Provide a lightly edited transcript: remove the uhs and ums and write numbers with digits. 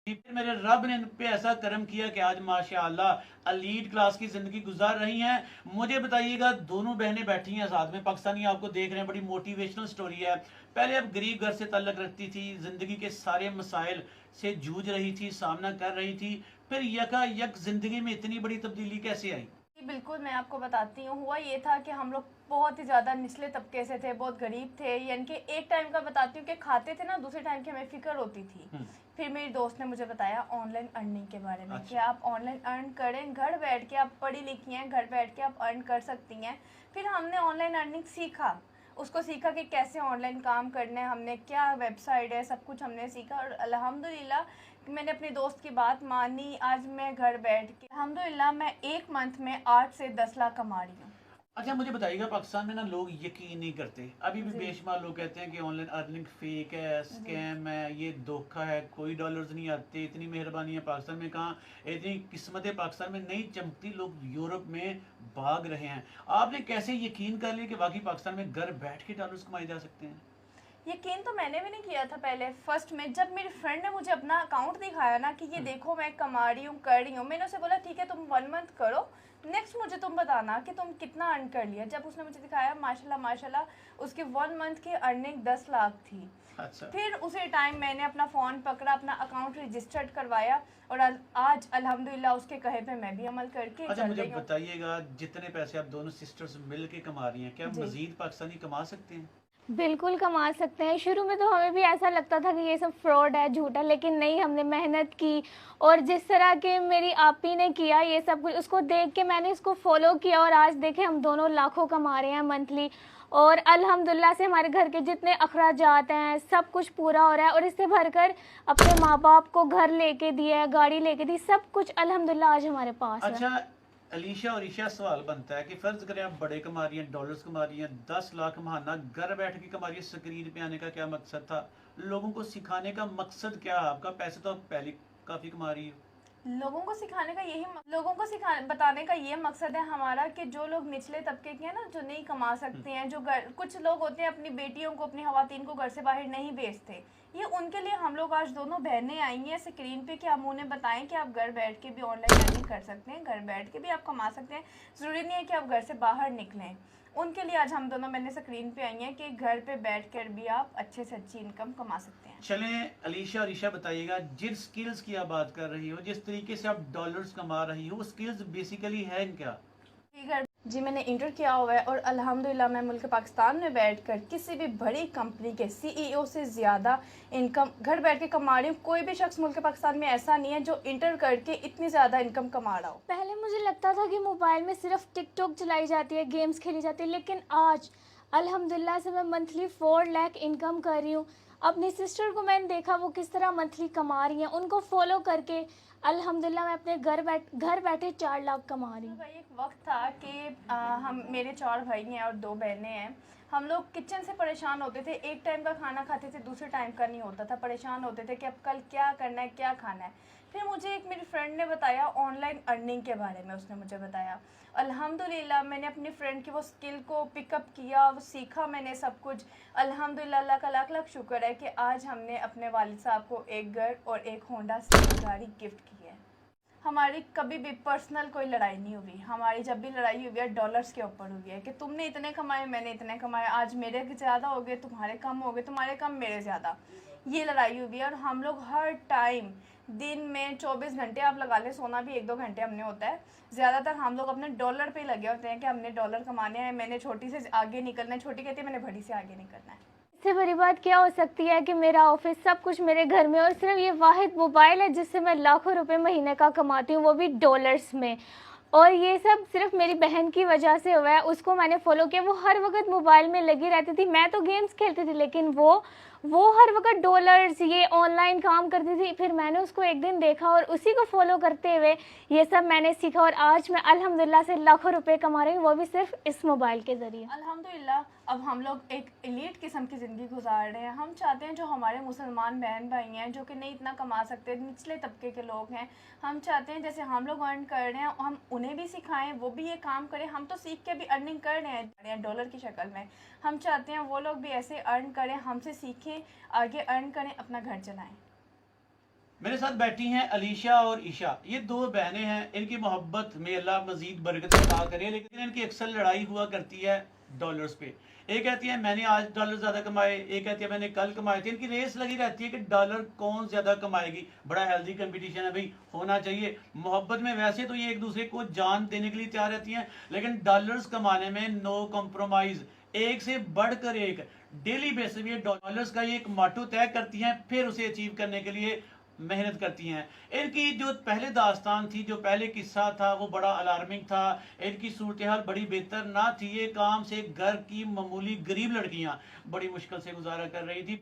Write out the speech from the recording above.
जी, फिर मेरे रब ने इन पे ऐसा करम किया कि आज माशाअल्लाह एलीट क्लास की जिंदगी गुजार रही हैं। मुझे बताइएगा, दोनों बहनें बैठी हैं साथ में, पाकिस्तानी आपको देख रहे हैं, बड़ी मोटिवेशनल स्टोरी है। पहले अब गरीब घर से ताल्लुक रखती थी, जिंदगी के सारे मसाइल से जूझ रही थी, सामना कर रही थी, फिर यकायक जिंदगी में इतनी बड़ी तब्दीली कैसे आई? जी बिल्कुल, मैं आपको बताती हूँ। हुआ ये था कि हम लोग बहुत ही ज़्यादा निचले तबके से थे, बहुत गरीब थे। यानी कि एक टाइम का बताती हूँ कि खाते थे ना, दूसरे टाइम की हमें फ़िक्र होती थी। फिर मेरी दोस्त ने मुझे बताया ऑनलाइन अर्निंग के बारे में कि अच्छा। आप ऑनलाइन अर्न करें, घर बैठ के, आप पढ़ी लिखी हैं, घर बैठ के आप अर्न कर सकती हैं। फिर हमने ऑनलाइन अर्निंग सीखा, उसको सीखा कि कैसे ऑनलाइन काम करना है, हमने क्या वेबसाइट है, सब कुछ हमने सीखा। और अल्हम्दुलिल्लाह मैंने अपनी दोस्त की बात मानी। आज मैं घर बैठ के अल्हम्दुलिल्लाह मैं एक मंथ में 8 से 10 लाख कमा रही हूँ। अच्छा, मुझे बताइएगा, पाकिस्तान में ना लोग यकीन नहीं करते, अभी भी जी बेशुमार लोग कहते हैं कि ऑनलाइन अर्निंग फेक है, जी स्कैम है, ये धोखा है, कोई डॉलर्स नहीं आते, इतनी मेहरबानी है पाकिस्तान में, कहाँ इतनी किस्मतें पाकिस्तान में नहीं चमकती, लोग यूरोप में भाग रहे हैं। आपने कैसे यकीन कर लिया कि वाकई पाकिस्तान में घर बैठ के डॉलर्स कमाए जा सकते हैं? यकीन तो मैंने भी नहीं किया था पहले फर्स्ट में। जब मेरी फ्रेंड ने मुझे अपना अकाउंट दिखाया ना कि ये देखो मैं कमा रही हूँ, कर रही हूँ, मैंने उसे बोला ठीक है तुम 1 मंथ करो, नेक्स्ट मुझे तुम बताना कि तुम कितना अर्न कर लिया। जब उसने मुझे दिखाया माशाल्लाह माशाल्लाह उसकी 1 मंथ की अर्निंग 10 लाख थी। अच्छा। फिर उसी टाइम मैंने अपना फ़ोन पकड़ा, अपना अकाउंट रजिस्टर्ड करवाया और आज अल्हम्दुलिल्लाह उसके कहे पे मैं भी अमल करके अच्छा, चल मुझे रही हूँ। बताइएगा, जितने पैसे आप दोनों सिस्टर्स मिल के कमा रही हैं, क्या जी मजीद पाकिस्तानी कमा सकते हैं? बिल्कुल कमा सकते हैं। शुरू में तो हमें भी ऐसा लगता था कि ये सब फ्रॉड है, झूठा, लेकिन नहीं, हमने मेहनत की और जिस तरह के मेरी आपी ने किया ये सब कुछ, उसको देख के मैंने इसको फ़ॉलो किया और आज देखें हम दोनों लाखों कमा रहे हैं मंथली। और अल्हम्दुलिल्लाह से हमारे घर के जितने अखराजात हैं, सब कुछ पूरा हो रहा है और इससे भरकर अपने माँ-बाप को घर लेके दिया है, गाड़ी लेके दी, सब कुछ अल्हम्दुलिल्लाह आज हमारे पास है। अच्छा, अलीशा और ईशा, सवाल बनता है कि फर्ज करें आप बड़े कमा रही हैं, डॉलर्स कमा रही हैं, 10 लाख महाना घर बैठ के कमा रही है, स्क्रीन पे आने का क्या मकसद था? लोगों को सिखाने का मकसद क्या है आपका? पैसे तो आप पहले काफी कमा रही हो। लोगों को सिखाने का यही लोगों को सिखा बताने का ये मकसद है हमारा कि जो लोग निचले तबके के हैं ना, जो नहीं कमा सकते हैं, जो घर, कुछ लोग होते हैं अपनी बेटियों को, अपनी खवातीन को घर से बाहर नहीं भेजते, ये उनके लिए हम लोग आज दोनों बहनें आई हैं स्क्रीन पे कि हम उन्हें बताएं कि आप घर बैठ के भी ऑनलाइन अर्निंग कर सकते हैं, घर बैठ के भी आप कमा सकते हैं, ज़रूरी नहीं है कि आप घर से बाहर निकलें। उनके लिए आज हम दोनों बहनें स्क्रीन पे आई हैं कि घर पे बैठ कर भी आप अच्छे से अच्छी इनकम कमा सकते हैं। चलें, अलीशा और ईशा, बताइएगा, जिन स्किल्स की आप बात कर रही हो, जिस तरीके से आप डॉलर्स कमा रही हो, वो स्किल्स बेसिकली है क्या? जी मैंने इंटर किया हुआ है और अल्हम्दुलिल्लाह मैं मुल्क पाकिस्तान में बैठकर किसी भी बड़ी कंपनी के सीईओ से ज़्यादा इनकम घर बैठ के कमा रही हूँ। कोई भी शख्स मुल्क पाकिस्तान में ऐसा नहीं है जो इंटर करके इतनी ज़्यादा इनकम कमा रहा हो। पहले मुझे लगता था कि मोबाइल में सिर्फ टिकटॉक चलाई जाती है, गेम्स खेली जाती है, लेकिन आज अल्हम्दुलिल्लाह से मैं मंथली 4 लाख इनकम कर रही हूँ। अपनी सिस्टर को मैंने देखा वो किस तरह मंथली कमा रही हैं, उनको फॉलो करके अल्हम्दुलिल्लाह मैं अपने घर बैठे 4 लाख कमा रही तो हूँ। भाई एक वक्त था कि हम मेरे 4 भाई हैं और 2 बहनें हैं। हम लोग किचन से परेशान होते थे, एक टाइम का खाना खाते थे, दूसरे टाइम का नहीं होता था, परेशान होते थे कि अब कल क्या करना है, क्या खाना है। फिर मुझे एक मेरी फ्रेंड ने बताया ऑनलाइन अर्निंग के बारे में, उसने मुझे बताया। अल्हम्दुलिल्लाह मैंने अपनी फ्रेंड की वो स्किल को पिकअप किया, वो सीखा मैंने सब कुछ। अल्हम्दुलिल्लाह अल्लाह का लाख लाख शुक्र है कि आज हमने अपने वालिद साहब को एक घर और एक होंडा सिटी गाड़ी गिफ्ट की है। हमारी कभी भी पर्सनल कोई लड़ाई नहीं हुई। हमारी जब भी लड़ाई हुई है डॉलर्स के ऊपर हुई है कि तुमने इतने कमाए, मैंने इतने कमाए, आज मेरे ज़्यादा हो गए, तुम्हारे कम हो गए, तुम्हारे कम मेरे ज़्यादा, ये लड़ाई हुई है। और हम लोग हर टाइम दिन में 24 घंटे आप लगा लें, सोना भी 1-2 घंटे हमने होता है, ज़्यादातर हम लोग अपने डॉलर पे लगे होते हैं कि हमने डॉलर कमाने हैं, मैंने छोटी से आगे निकलना है, छोटी कहती है मैंने बड़ी से आगे निकलना है। इससे बड़ी बात क्या हो सकती है कि मेरा ऑफिस, सब कुछ मेरे घर में और सिर्फ ये वाहिद मोबाइल है जिससे मैं लाखों रुपए महीने का कमाती हूँ, वो भी डॉलर्स में। और ये सब सिर्फ मेरी बहन की वजह से हुआ है, उसको मैंने फॉलो किया। वो हर वक्त मोबाइल में लगी रहती थी, मैं तो गेम्स खेलती थी, लेकिन वो हर वक्त डॉलर्स, ये ऑनलाइन काम करती थी। फिर मैंने उसको एक दिन देखा और उसी को फॉलो करते हुए ये सब मैंने सीखा और आज मैं अल्हम्दुलिल्लाह से लाखों रुपए कमा रही हूँ, वो भी सिर्फ इस मोबाइल के ज़रिए। अल्हम्दुलिल्लाह अब हम लोग एक एलीट किस्म की ज़िंदगी गुजार रहे हैं। हम चाहते हैं जो हमारे मुसलमान बहन भाई हैं जो कि नहीं इतना कमा सकते, निचले तबके के लोग हैं, हम चाहते हैं जैसे हम लोग अर्न कर रहे हैं हम उन्हें भी सिखाएं, वो भी ये काम करें। हम तो सीख के भी अर्निंग कर रहे हैं डॉलर की शक्ल में। हम चाहते हैं वो लोग भी ऐसे अर्न करें, हमसे सीखें, आगे अर्न करें, अपना घर चलाएं। मेरे साथ बैठी हैं अलीशा और ईशा। ये दो बहनें हैं। इनकी मोहब्बत में अल्लाह मजीद बरकत अता करे, लेकिन इनकी अक्सर लड़ाई हुआ करती है डॉलर्स पे। एक कहती है मैंने आज डॉलर ज्यादा कमाए, एक कहती है मैंने कल कमाए थे। इनकी रेस लगी रहती है कि डॉलर कौन ज्यादा कमाएगी। बड़ा हेल्दी कंपटीशन है भाई, होना चाहिए। मोहब्बत में वैसे तो ये एक दूसरे को जान देने के लिए तैयार रहती हैं, लेकिन डॉलर्स कमाने में नो कॉम्प्रोमाइज, एक से बढ़कर एक। डेली बेसिस पे डॉलर्स का ये एक माटो तय करती हैं, फिर उसे अचीव करने के लिए मेहनत करती हैं। इनकी जो पहले दास्तान थी, जो पहले किस्सा था, वो बड़ा अलार्मिंग था। इनकी सूरत हाल बड़ी बेहतर ना थी। ये काम से घर की मामूली गरीब लड़कियां बड़ी मुश्किल से गुजारा कर रही थी।